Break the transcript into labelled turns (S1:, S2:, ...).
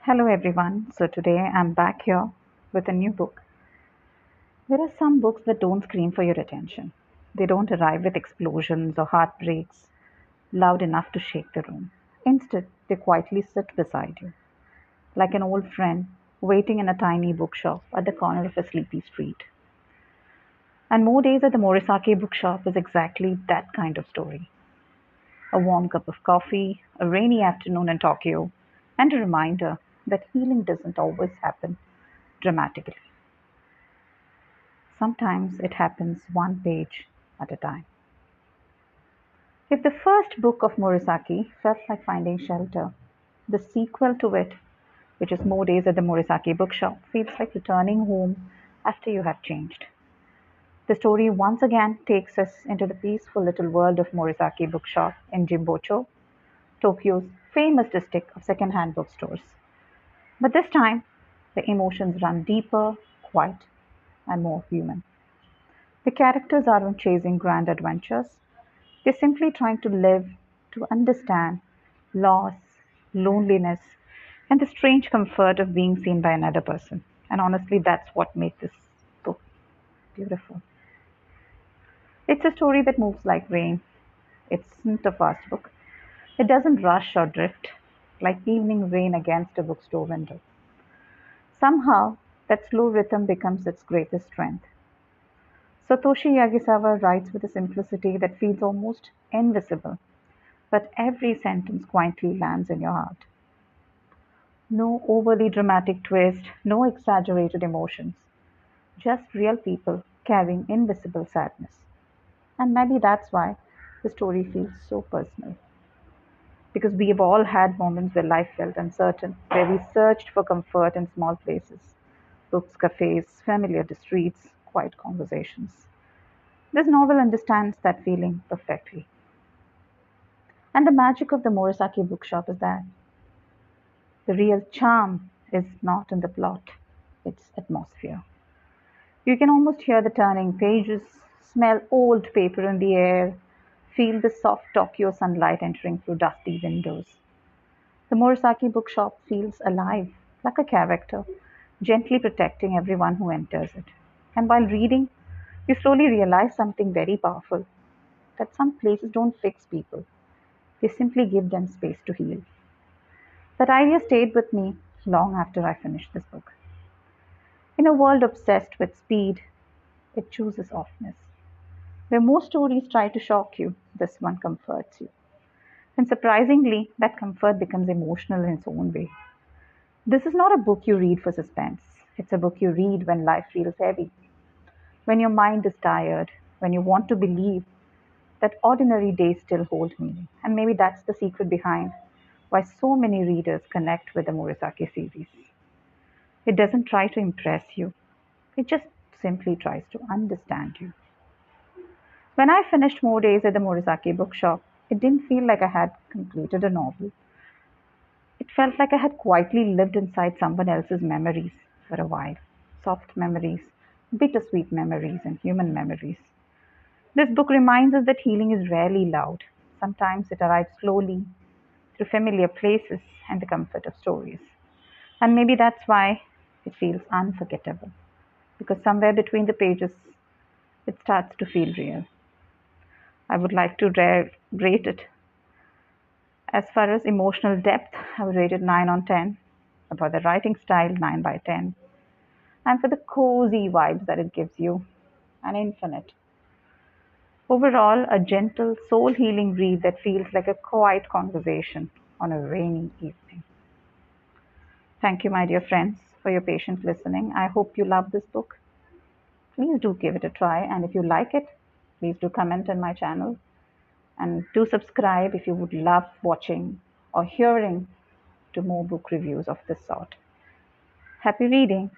S1: Hello everyone. So today I'm back here with a new book. There are some books that don't scream for your attention. They don't arrive with explosions or heartbreaks loud enough to shake the room. Instead, they quietly sit beside you, like an old friend waiting in a tiny bookshop at the corner of a sleepy street. And More Days at the Morisaki bookshop is exactly that kind of story. A warm cup of coffee, a rainy afternoon in Tokyo, and a reminder that healing doesn't always happen dramatically. Sometimes it happens one page at a time. If the first book of Morisaki felt like finding shelter, the sequel to it, which is More Days at the Morisaki Bookshop, feels like returning home after you have changed. The story once again takes us into the peaceful little world of Morisaki Bookshop in Jimbocho, Tokyo's famous district of second-hand bookstores. But this time, the emotions run deeper, quiet, and more human. The characters aren't chasing grand adventures, they're simply trying to live, to understand loss, loneliness, and the strange comfort of being seen by another person. And honestly, that's what makes this book beautiful. It's a story that moves like rain. It isn't a fast book. It doesn't rush or drift like evening rain against a bookstore window. Somehow, that slow rhythm becomes its greatest strength. Satoshi Yagisawa writes with a simplicity that feels almost invisible, but every sentence quietly lands in your heart. No overly dramatic twist, no exaggerated emotions, just real people carrying invisible sadness. And maybe that's why the story feels so personal. Because we've all had moments where life felt uncertain, where we searched for comfort in small places books, cafes, familiar streets, quiet conversations. This novel understands that feeling perfectly. And the magic of the Morisaki bookshop is that the real charm is not in the plot, it's atmosphere. You can almost hear the turning pages, smell old paper in the air, feel the soft Tokyo sunlight entering through dusty windows. The Morisaki bookshop feels alive, like a character, gently protecting everyone who enters it. And while reading, you slowly realize something very powerful that some places don't fix people, they simply give them space to heal. That idea stayed with me long after I finished this book. In a world obsessed with speed, it chooses softness. Where most stories try to shock you, this one comforts you. And surprisingly, that comfort becomes emotional in its own way. This is not a book you read for suspense. It's a book you read when life feels heavy, when your mind is tired, when you want to believe that ordinary days still hold meaning. And maybe that's the secret behind why so many readers connect with the Morisaki series. It doesn't try to impress you, it just simply tries to understand you. When I finished More Days at the Morisaki bookshop, it didn't feel like I had completed a novel. It felt like I had quietly lived inside someone else's memories for a while. Soft memories, bittersweet memories, and human memories. This book reminds us that healing is rarely loud. Sometimes it arrives slowly through familiar places and the comfort of stories. And maybe that's why it feels unforgettable. Because somewhere between the pages, it starts to feel real. I would like to rate it. As far as emotional depth, I would rate it 9 on 10. About the writing style, 9 by 10. And for the cozy vibes that it gives you, an infinite. Overall, a gentle, soul healing read that feels like a quiet conversation on a rainy evening. Thank you, my dear friends, for your patient listening. I hope you love this book. Please do give it a try, and if you like it, please do comment on my channel and do subscribe if you would love watching or hearing to more book reviews of this sort. Happy reading!